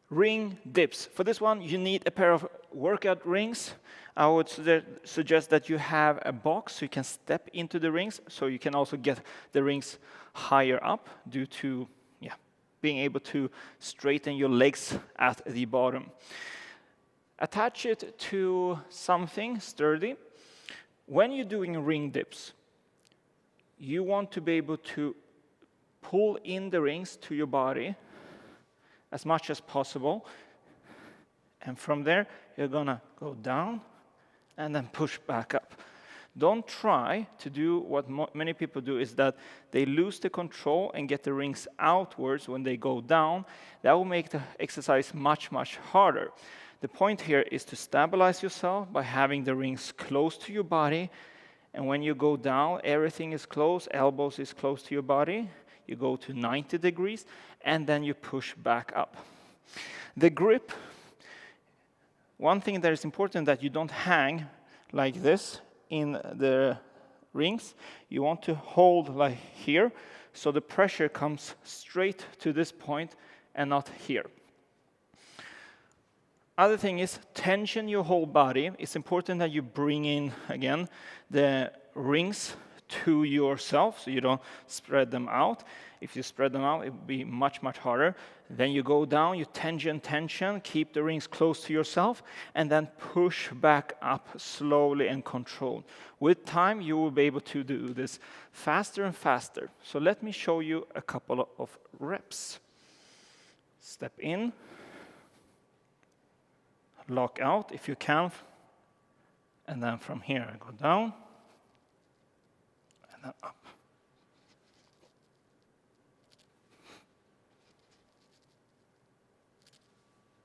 Ring dips. For this one, you need a pair of workout rings. I would suggest that you have a box so you can step into the rings, so you can also get the rings higher up due to being able to straighten your legs at the bottom. Attach it to something sturdy. When you're doing ring dips, you want to be able to pull in the rings to your body as much as possible. And from there, you're gonna go down and then push back up. Don't try to do what many people do, is that they lose the control and get the rings outwards when they go down. That will make the exercise much, much harder. The point here is to stabilize yourself by having the rings close to your body. And when you go down, everything is close, elbows is close to your body. You go to 90 degrees, and then you push back up. The grip, one thing that is important, that you don't hang like this in the rings. You want to hold like here, so the pressure comes straight to this point and not here. Other thing is tension your whole body. It's important that you bring in, again, the rings to yourself, so you don't spread them out. If you spread them out, it will be much, much harder. Then you go down, you tension, keep the rings close to yourself, and then push back up slowly and controlled. With time, you will be able to do this faster and faster. So let me show you a couple of reps. Step in, lock out if you can, and then from here I go down, and then up.